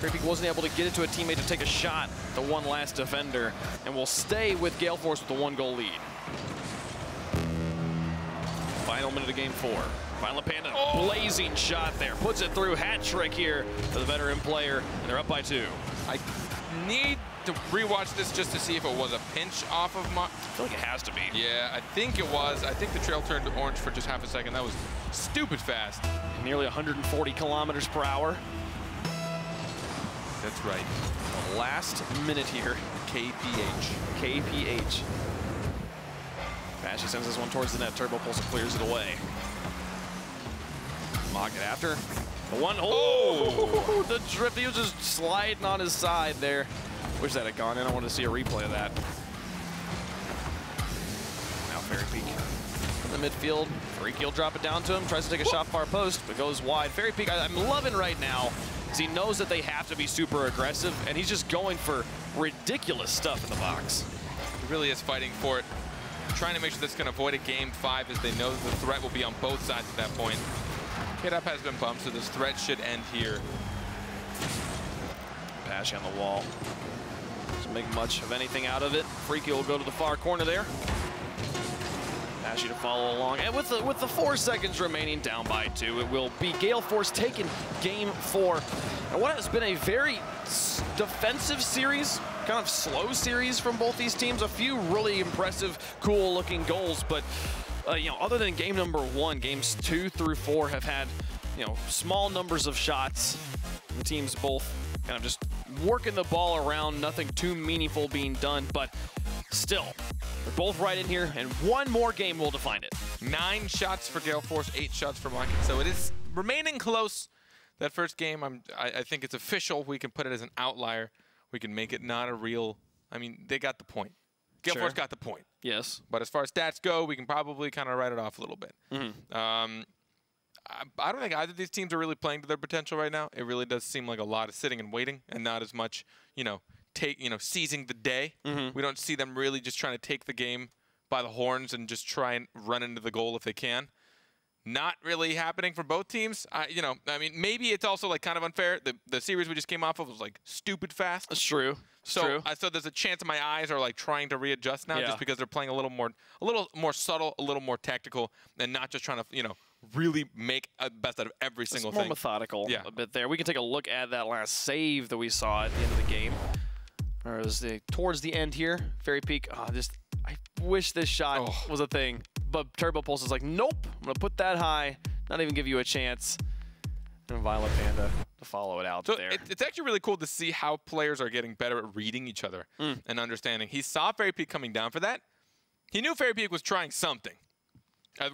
Fairy Peak wasn't able to get it to a teammate to take a shot. The one last defender, and will stay with Gale Force with the 1-goal lead. Final minute of game 4. Violent Panda, blazing shot there. Puts it through, hat trick here for the veteran player, and they're up by 2. I need to rewatch this just to see if it was a pinch off of I feel like it has to be. Yeah, I think it was. I think the trail turned orange for just half a second. That was stupid fast. Nearly 140 kilometers per hour. That's right. The last minute here. KPH. Pashy sends this one towards the net. Turbo pulls and clears it away. MOCKIT after. The one. Oh! The drift. He was just sliding on his side there. Wish that had gone in. I wanted to see a replay of that. Now Fairy Peak in the midfield. Freaky will drop it down to him. Tries to take a shot far post, but goes wide. Fairy Peak, I'm loving right now, because he knows that they have to be super aggressive, and he's just going for ridiculous stuff in the box. He really is fighting for it. Trying to make sure that's going to avoid a game 5, as they know that the threat will be on both sides at that point. K-Dop has been bumped, so this threat should end here. Pashy on the wall. Doesn't make much of anything out of it. Freaky will go to the far corner there. Pashy to follow along. And with the 4 seconds remaining, down by 2, it will be Gale Force taking game 4. And what has been a very defensive series, kind of slow series from both these teams. A few really impressive, cool-looking goals, but you know, other than game number 1, games 2 through 4 have had, you know, small numbers of shots. The teams both kind of just working the ball around, nothing too meaningful being done, but still, they're both right in here, and one more game will define it. 9 shots for Gale Force, 8 shots for MOCKIT, so it is remaining close. That first game, I think it's official. We can put it as an outlier. We can make it not a real. I mean, they got the point. Gale Force got the point. Yes. But as far as stats go, we can probably kind of write it off a little bit. I don't think either of these teams are really playing to their potential right now. It really does seem like a lot of sitting and waiting, and not as much, you know, seizing the day. We don't see them really just trying to take the game by the horns and just try and run into the goal if they can. Not really happening for both teams. I mean, maybe it's also like kind of unfair. The series we just came off of was like stupid fast. That's true. So there's a chance my eyes are like trying to readjust now, just because they're playing a little more subtle, a little more tactical, and not just trying to really make the best out of every single thing. More methodical a bit there. We can take a look at that last save that we saw at the end of the game. Or it was towards the end here. Fairy Peak. I wish this shot was a thing. But Turbo Pulse is like, nope, I'm going to put that high, not even give you a chance. And Violent Panda to follow it out there. It's actually really cool to see how players are getting better at reading each other and understanding. He saw Fairy Peak coming down for that. He knew Fairy Peak was trying something.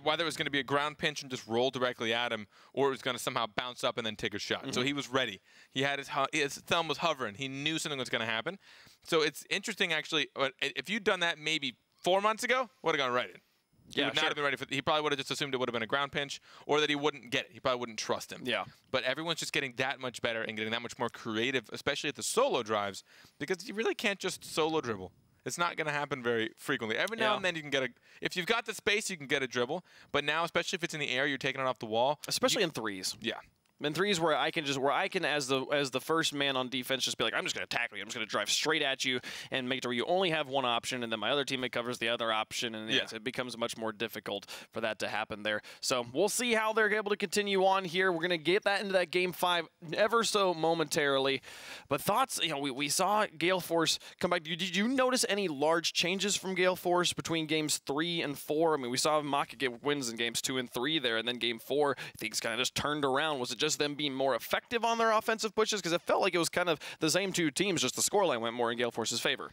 Whether it was going to be a ground pinch and just roll directly at him, or it was going to somehow bounce up and then take a shot. So he was ready. He had his thumb was hovering. He knew something was going to happen. So it's interesting, actually. If you'd done that maybe 4 months ago, would have gone right in. He would not have been ready for. He probably would have just assumed it would have been a ground pinch, or that he wouldn't get it. He probably wouldn't trust him. Yeah. But everyone's just getting that much better and getting that much more creative, especially at the solo drives, because you really can't just solo dribble. It's not going to happen very frequently. Every now and then you can get if you've got the space, you can get a dribble. But now, especially if it's in the air, you're taking it off the wall. Especially in threes. Yeah. In threes where I can as the first man on defense just be like, I'm just going to tackle you. I'm just going to drive straight at you and make it where you only have one option, and then my other teammate covers the other option, and it becomes much more difficult for that to happen there. So we'll see how they're able to continue on here. We're going to get that into that game 5 ever so momentarily. But thoughts, we saw Gale Force come back. Did you notice any large changes from Gale Force between games 3 and 4? I mean, we saw MOCKIT get wins in games 2 and 3 there, and then game 4, things kind of just turned around. Was it just just them being more effective on their offensive pushes? Because it felt like it was kind of the same two teams, just the scoreline went more in Gale Force's favor.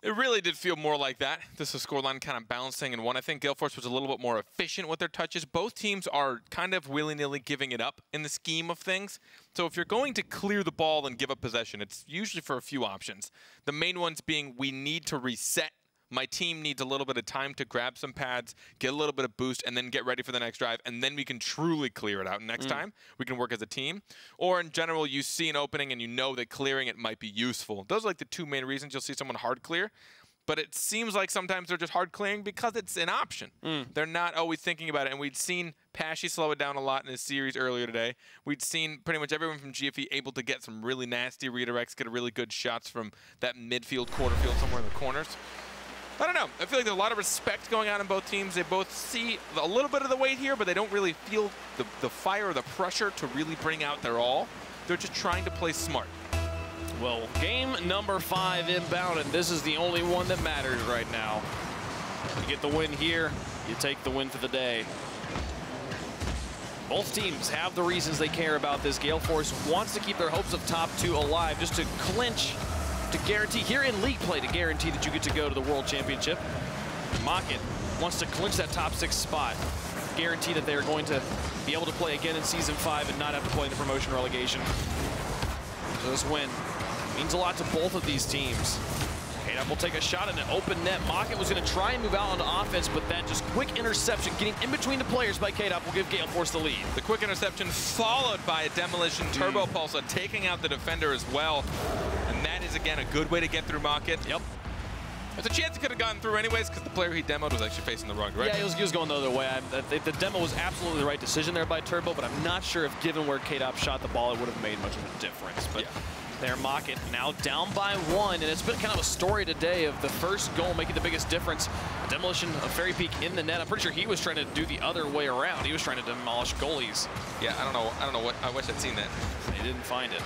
It really did feel more like that. This is scoreline kind of balancing in one. I think Gale Force was a little bit more efficient with their touches. Both teams are kind of willy-nilly giving it up in the scheme of things. So if you're going to clear the ball and give up possession, it's usually for a few options. The main ones being we need to reset. My team needs a little bit of time to grab some pads, get a little bit of boost, and then get ready for the next drive, and then we can truly clear it out. Next time, we can work as a team. Or in general, you see an opening and you know that clearing it might be useful. Those are like the two main reasons you'll see someone hard clear. But it seems like sometimes they're just hard clearing because it's an option. They're not always thinking about it. And we'd seen Pashy slow it down a lot in this series earlier today. We'd seen pretty much everyone from GFE able to get some really nasty redirects, get really good shots from that midfield, quarter field, somewhere in the corners. I don't know. I feel like there's a lot of respect going on in both teams. They both see a little bit of the weight here, but they don't really feel the fire or the pressure to really bring out their all. They're just trying to play smart. Well, game number 5 inbound, and this is the only one that matters right now. You get the win here, you take the win for the day. Both teams have the reasons they care about this. Gale Force wants to keep their hopes of top 2 alive, just to clinch, to guarantee, here in league play, to guarantee that you get to go to the World Championship. MOCKIT wants to clinch that top 6 spot, guarantee that they're going to be able to play again in Season 5 and not have to play in the promotion relegation. So this win means a lot to both of these teams. KDOP will take a shot at an open net. MOCKIT was going to try and move out onto offense, but that just quick interception, getting in between the players by KDOP, will give Gale Force the lead. The quick interception followed by a demolition turbo pulse, taking out the defender as well. And that is, again, a good way to get through MOCKIT. Yep. There's a chance he could have gotten through anyways because the player he demoed was actually facing the wrong direction. Yeah, he was going the other way. The demo was absolutely the right decision there by Turbo, but I'm not sure if given where KDOP shot the ball, it would have made much of a difference. But there, MOCKIT now down by 1, and it's been kind of a story today of the first goal making the biggest difference. A demolition of Fairy Peak in the net. I'm pretty sure he was trying to do the other way around. He was trying to demolish goalies. Yeah, I don't know what. I wish I'd seen that. They didn't find it.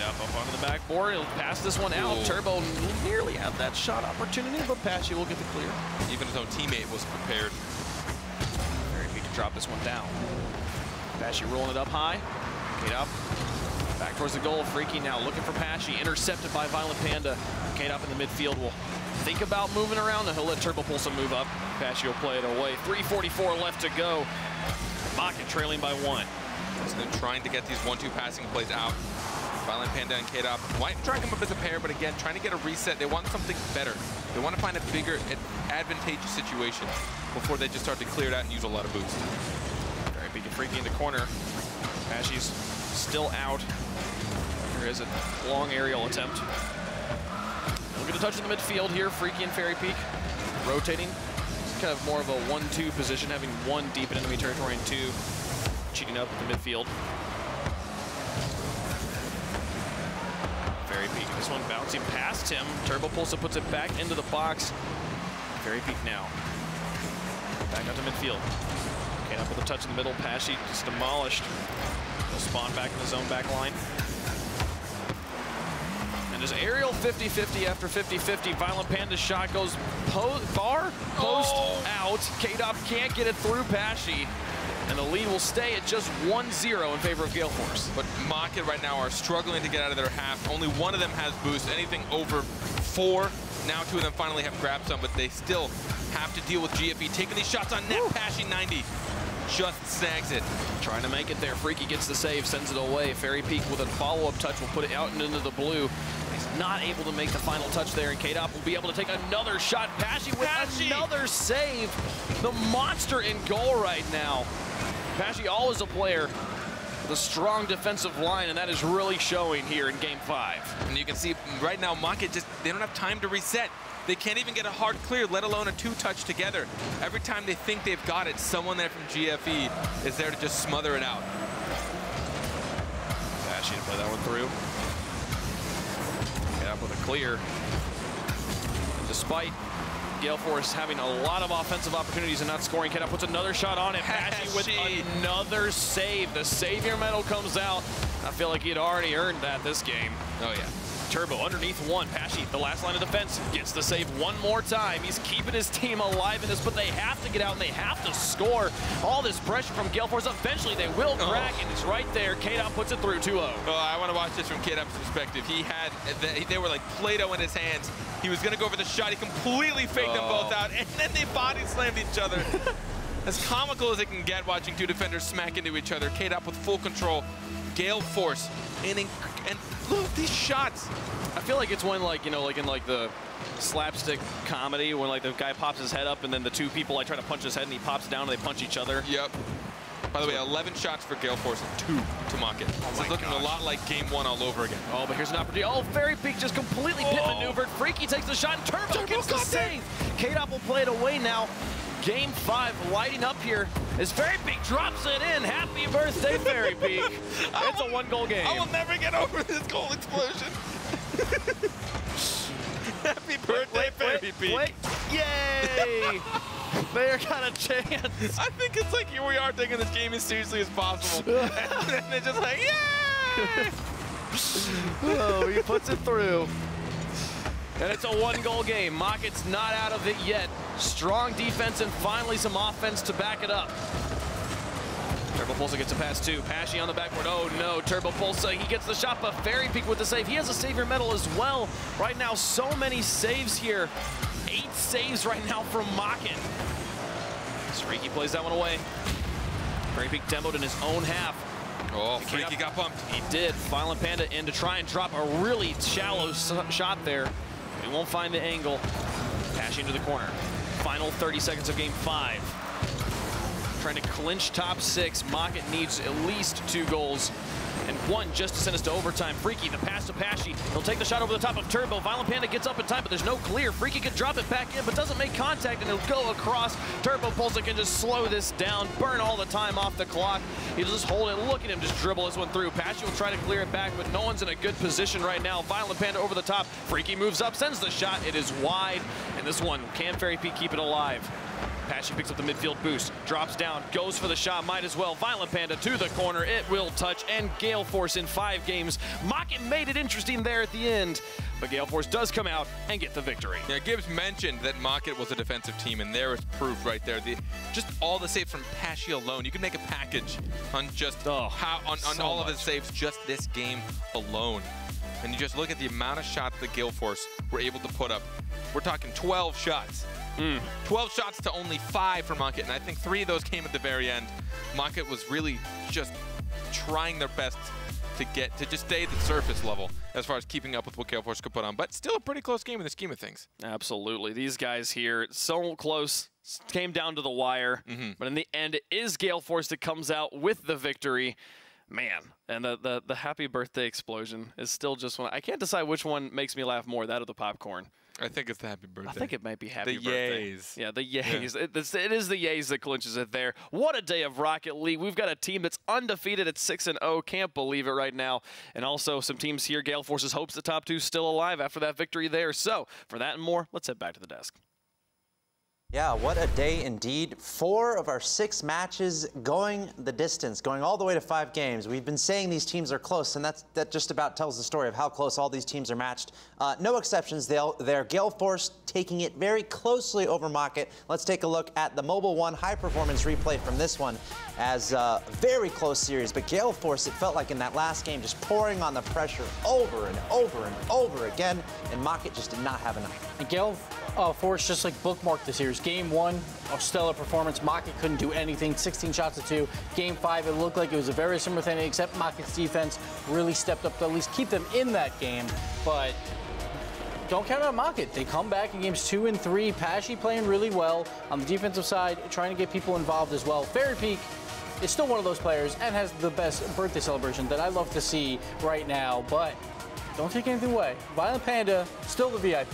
Up onto the backboard, he'll pass this one out. Ooh. Turbo nearly had that shot opportunity, but Pashy will get the clear. Even his own teammate was prepared. Very big to drop this one down. Pashy rolling it up high. KDOP back towards the goal. Freaky now looking for Pashy. Intercepted by Violent Panda. KDOP in the midfield will think about moving around, and he'll let Turbo pull some move up. Pashy will play it away. 3:44 left to go. MOCKIT trailing by 1. So they're trying to get these 1-2 passing plays out. Violent Panda and KDOP might try to come up as a pair, but again, trying to get a reset. They want something better. They want to find a bigger, advantageous situation before they just start to clear it out and use a lot of boost. Very big and Freaky in the corner. Pashy's still out. There is a long aerial attempt. We'll get a touch in the midfield here. Freaky and Fairy Peak rotating. It's kind of more of a 1-2 position, having 1 deep in enemy territory and 2 cheating up at the midfield. Fairy Peak, this one bouncing past him. Turbo Pulsa puts it back into the box. Fairy Peak now. Back out to midfield. KDOP with a touch in the middle. Pashy just demolished. He'll spawn back in the zone back line. And his aerial 50-50 after 50-50. Violent Panda's shot goes far, post out. KDOP can't get it through Pashy. And the lead will stay at just 1-0 in favor of Gale Force. But MOCKIT right now are struggling to get out of their half. Only one of them has boost. Anything over 4. Now 2 of them finally have grabbed some, but they still have to deal with GFE taking these shots on net. Pashy 90 just snags it. Trying to make it there. Freaky gets the save, sends it away. Fairy Peak with a follow-up touch will put it out and into the blue. He's not able to make the final touch there, and KDOP will be able to take another shot. Pashy with another save. The monster in goal right now. Pashy always a player with a strong defensive line, and that is really showing here in Game 5. And you can see right now, MOCKIT they don't have time to reset. They can't even get a hard clear, let alone a 2-touch together. Every time they think they've got it, someone there from GFE is there to just smother it out. Pashy to play that one through. KDOP with a clear. And despite Gale Force having a lot of offensive opportunities and not scoring, KDOP puts another shot on it. Pashy with another save. The Savior medal comes out. I feel like he'd already earned that this game. Oh, yeah. Turbo underneath one. Pashy, the last line of defense, gets the save one more time. He's keeping his team alive in this, but they have to get out and they have to score. All this pressure from Gale Force. Eventually they will crack, and it's right there. K-Dop puts it through 2-0. Oh, I want to watch this from K-Dop's perspective. They were like Play-Doh in his hands. He was going to go for the shot. He completely faked them both out, and then they body slammed each other. As comical as it can get watching two defenders smack into each other. K-Dop with full control. Gale Force. And look at these shots. I feel like it's when, like, you know, like in like the slapstick comedy when like the guy pops his head up and then the two people like try to punch his head and he pops down and they punch each other. Yep. By the way, 11 shots for Gale Force and 2 to MOCKIT. This is looking a lot like game 1 all over again. Oh, but here's an opportunity. Oh, Fairy Peak just completely pit maneuvered. Freaky takes the shot and Turbo gets the save. K-Dop will play it away now. Game 5 lighting up here as Fairy Peak drops it in. Happy birthday, Fairy Peak. It's a 1-goal game. I will never get over this goal explosion. Happy birthday, Fairy Peak. Wait. Yay! They got a chance. I think it's like here we are taking this game as seriously as possible. And then they're just like, yay! Oh, he puts it through. And it's a 1-goal game. MOCKIT's not out of it yet. Strong defense and finally some offense to back it up. Turbo Pulsa gets a pass too. Pashy on the backboard. Oh no, Turbo Pulsa, he gets the shot, but Fairy Peak with the save. He has a savior medal as well. Right now, so many saves here. 8 saves right now from MOCKIT. Freaky plays that one away. Fairy Peak demoed in his own half. Oh, Freaky got bumped. He did. Violent Panda in to try and drop a really shallow shot there. He won't find the angle. Pashy into the corner. Final 30 seconds of game 5. Trying to clinch top 6. MOCKIT needs at least 2 goals. And 1 just to send us to overtime. Freaky, the pass to Pashy. He'll take the shot over the top of Turbo. Violent Panda gets up in time, but there's no clear. Freaky can drop it back in, but doesn't make contact, and it'll go across. Turbo Pulsa can just slow this down, burn all the time off the clock. He'll just hold it. Look at him just dribble this one through. Pashy will try to clear it back, but no one's in a good position right now. Violent Panda over the top. Freaky moves up, sends the shot. It is wide, and this one, can Fairy Peak keep it alive? Pashy picks up the midfield boost, drops down, goes for the shot, might as well. Violent Panda to the corner, it will touch, and Gale Force in 5 games. MOCKIT made it interesting there at the end, but Gale Force does come out and get the victory. Yeah, Gibbs mentioned that MOCKIT was a defensive team, and there is proof right there. Just all the saves from Pashy alone. You can make a package on just on all of his saves just this game alone. And you just look at the amount of shots that Gale Force were able to put up. We're talking 12 shots. 12 shots to only 5 for MOCKIT, and I think 3 of those came at the very end. MOCKIT was really just trying their best to just stay at the surface level as far as keeping up with what Gale Force could put on, but still a pretty close game in the scheme of things. Absolutely. These guys here, so close, came down to the wire, but in the end, it is Gale Force that comes out with the victory. Man, and the happy birthday explosion is still just one. I can't decide which one makes me laugh more, that or the popcorn. I think it's the happy birthday. I think it might be happy the birthday. Yays. Yeah, the Yays. Yeah. It is the Yays that clinches it there. What a day of Rocket League. We've got a team that's undefeated at 6-0. Can't believe it right now. And also some teams here. Gale Force's hopes the top 2 still alive after that victory there. So for that and more, let's head back to the desk. Yeah, what a day indeed. 4 of our 6 matches going the distance, going all the way to 5 games. We've been saying these teams are close, and that just about tells the story of how close all these teams are matched. No exceptions there. Gale Force taking it very closely over MOCKIT. Let's take a look at the Mobile One high-performance replay from this one as a very close series. But Gale Force, it felt like in that last game, just pouring on the pressure over and over and over again, and MOCKIT just did not have enough. And Gale Force just like bookmarked the series. Game 1, a stellar performance. MOCKIT couldn't do anything. 16 shots to 2. Game 5, it looked like it was a very similar thing, except MOCKIT's defense really stepped up to at least keep them in that game. But don't count out MOCKIT. They come back in games 2 and 3. Pashy playing really well on the defensive side, trying to get people involved as well. Fairy Peak is still one of those players and has the best birthday celebration that I love to see right now. But don't take anything away. Violent Panda, still the VIP.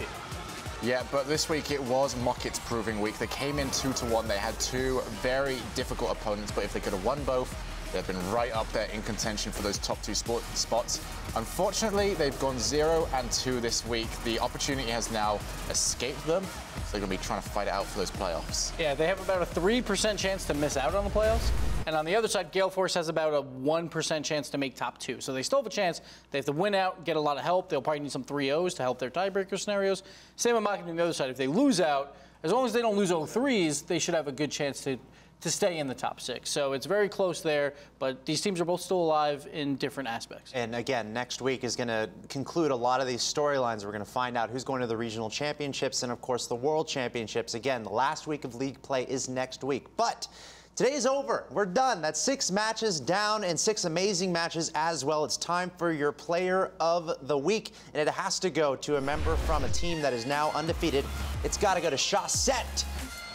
Yeah, but this week it was MOCKIT's proving week. They came in 2-1. They had 2 very difficult opponents, but if they could have won both, they've been right up there in contention for those top 2 spots. Unfortunately, they've gone 0-2 this week. The opportunity has now escaped them, so they're going to be trying to fight it out for those playoffs. Yeah, they have about a 3% chance to miss out on the playoffs, And on the other side, Gale Force has about a 1% chance to make top 2. So they still have a chance. They have to win out, get a lot of help. They'll probably need some 3-0s to help their tiebreaker scenarios. Same with MOCKIT on the other side. If they lose out, as long as they don't lose 0-3s, they should have a good chance to stay in the top 6. So it's very close there, but these teams are both still alive in different aspects. And again, next week is going to conclude a lot of these storylines. We're going to find out who's going to the regional championships and, of course, the world championships. Again, the last week of league play is next week. But today's over. We're done. That's 6 matches down and 6 amazing matches as well. It's time for your player of the week, and it has to go to a member from a team that is now undefeated. It's got to go to Chaussette,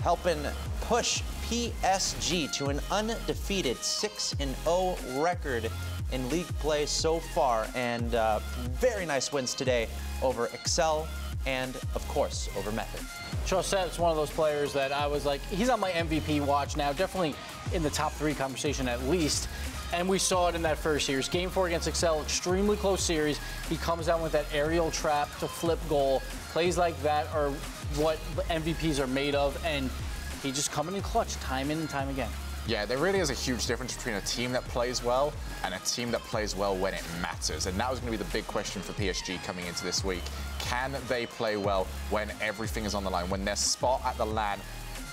helping push PSG to an undefeated 6-0 record in league play so far, and very nice wins today over Excel and, of course, over Method. Chaussette is one of those players that I was like, he's on my MVP watch now, definitely in the top 3 conversation at least. And we saw it in that first series. Game 4 against Excel, extremely close series. He comes down with that aerial trap to flip goal. Plays like that are what MVPs are made of, and he just coming in clutch time in and time again. Yeah, there really is a huge difference between a team that plays well and a team that plays well when it matters. And that was going to be the big question for PSG coming into this week. Can they play well when everything is on the line, when their spot at the LAN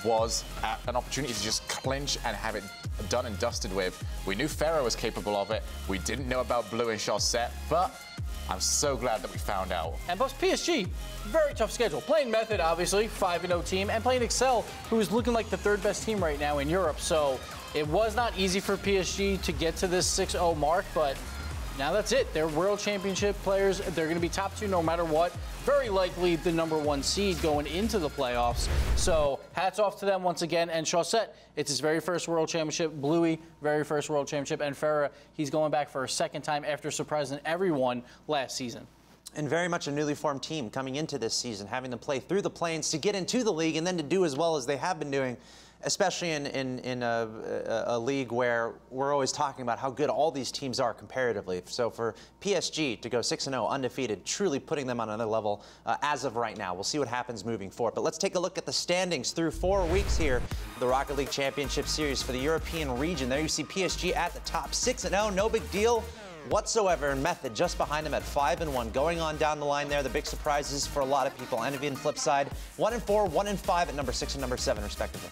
was an opportunity to just clinch and have it done and dusted with? We knew Ferro was capable of it. We didn't know about Blue and Chaussette, but I'm so glad that we found out. And plus PSG, very tough schedule. Playing Method, obviously, 5-0 team, and playing Excel, who is looking like the 3rd best team right now in Europe. So it was not easy for PSG to get to this 6-0 mark, but now that's it. They're World Championship players. They're going to be top 2 no matter what. Very likely the #1 seed going into the playoffs. So hats off to them once again. And Chaussette, it's his very first World Championship. Bluey, very first World Championship. And Farah, he's going back for a 2nd time after surprising everyone last season. And very much a newly formed team coming into this season, having to play through the plains to get into the league and then to do as well as they have been doing, especially in a league where we're always talking about how good all these teams are comparatively. So for PSG to go 6-0 undefeated, truly putting them on another level as of right now. We'll see what happens moving forward. But let's take a look at the standings through 4 weeks here. The Rocket League Championship Series for the European region. There you see PSG at the top, 6-0, no big deal whatsoever. And Method just behind them at 5-1. Going on down the line there, the big surprises for a lot of people. Envy and Flipside, 1-4, 1-5 at number 6 and number 7 respectively.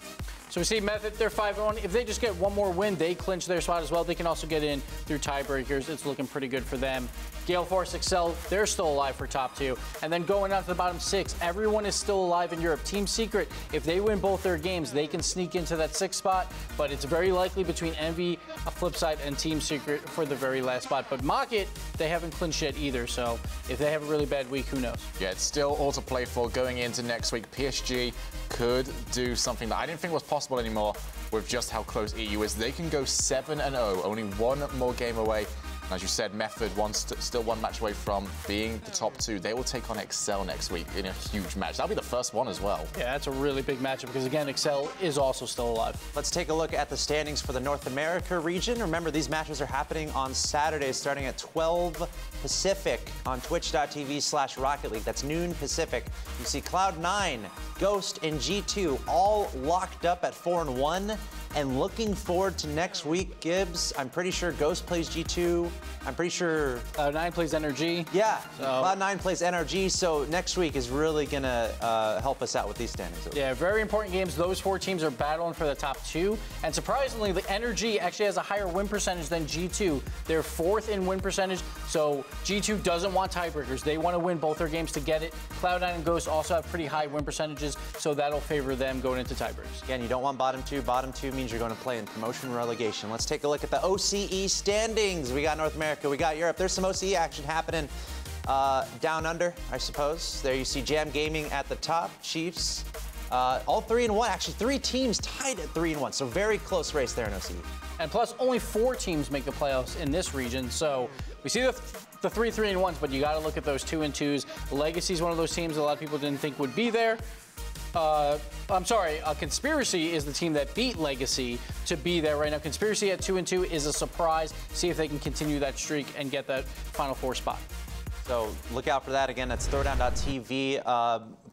So we see Method, they're 5-1. If they just get one more win, they clinch their spot as well. They can also get in through tiebreakers. It's looking pretty good for them. Gale Force, Excel, they're still alive for top 2. And then going down to the bottom 6, everyone is still alive in Europe. Team Secret, if they win both their games, they can sneak into that 6th spot. But it's very likely between Envy, Flipside, and Team Secret for the very last spot. But MOCKIT, they haven't clinched yet either. So if they have a really bad week, who knows? Yeah, it's still all to play for going into next week. PSG could do something that I didn't think was possible anymore with just how close EU is. They can go 7-0, only 1 more game away. And as you said, Method still 1 match away from being the top 2. They will take on Excel next week in a huge match. That'll be the first one as well. Yeah, that's a really big matchup because, again, Excel is also still alive. Let's take a look at the standings for the North America region. Remember, these matches are happening on Saturday starting at 12 Pacific on twitch.tv/Rocket League. That's noon Pacific. You see Cloud9, Ghost, and G2 all locked up at 4-1. And looking forward to next week, Gibbs. I'm pretty sure Ghost plays G2. I'm pretty sure Cloud9 plays NRG. Yeah, so Cloud9 plays NRG. So next week is really going to help us out with these standings. Yeah, very important games. Those 4 teams are battling for the top 2. And surprisingly, the NRG actually has a higher win percentage than G2. They're 4th in win percentage. So G2 doesn't want tiebreakers. They want to win both their games to get it. Cloud9 and Ghost also have pretty high win percentages. So that'll favor them going into tiebreakers. Again, you don't want bottom 2. Bottom 2 means you're going to play in promotion relegation. Let's take a look at the OCE standings. We got North America, we got Europe. There's some OCE action happening down under, I suppose. There you see Jam Gaming at the top, Chiefs. All 3-1, actually 3 teams tied at 3-1, so very close race there in OCE. And plus, only 4 teams make the playoffs in this region, so we see the 3 3-1s, but you got to look at those 2-2s. Legacy is one of those teams a lot of people didn't think would be there. I'm sorry, Conspiracy is the team that beat Legacy to be there right now. Conspiracy at 2-2 is a surprise. See if they can continue that streak and get that Final Four spot. So look out for that. Again, that's throwdown.tv.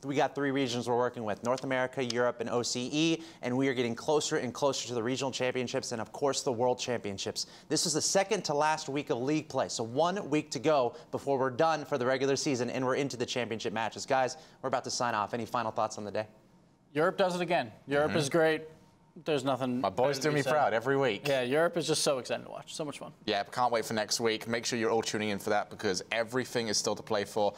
We got 3 regions we're working with: North America, Europe, and OCE, and we are getting closer and closer to the regional championships and, of course, the world championships. This is the second to last week of league play, so 1 week to go before we're done for the regular season and we're into the championship matches. Guys, we're about to sign off. Any final thoughts on the day? Europe does it again. Europe is great. There's nothing. My boys do me proud every week. Yeah, Europe is just so exciting to watch. So much fun. Yeah, can't wait for next week. Make sure you're all tuning in for that because everything is still to play for.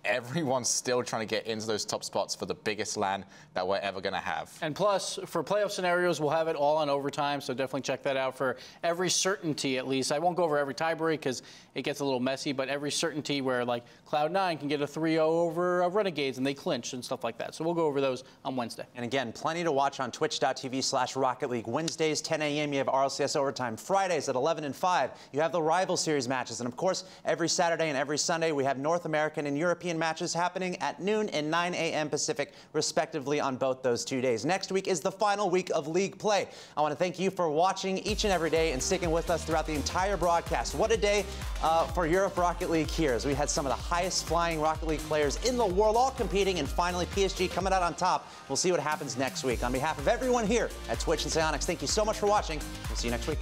Everyone's still trying to get into those top spots for the biggest LAN that we're ever going to have. And plus, for playoff scenarios, we'll have it all on overtime, so definitely check that out for every certainty at least. I won't go over every tiebreak because it gets a little messy, but every certainty where, like, Cloud9 can get a 3-0 over Renegades and they clinch and stuff like that. So we'll go over those on Wednesday. And again, plenty to watch on twitch.tv/Rocket League. Wednesdays, 10 a.m., you have RLCS overtime. Fridays at 11 and 5, you have the Rival Series matches. And, of course, every Saturday and every Sunday, we have North American and European matches happening at noon and 9 a.m. Pacific, respectively, on both those 2 days. Next week is the final week of league play. I want to thank you for watching each and every day and sticking with us throughout the entire broadcast. What a day for Europe Rocket League here, as we had some of the highest flying Rocket League players in the world all competing, and finally PSG coming out on top. We'll see what happens next week. On behalf of everyone here at Twitch and Psyonix, thank you so much for watching. We'll see you next week.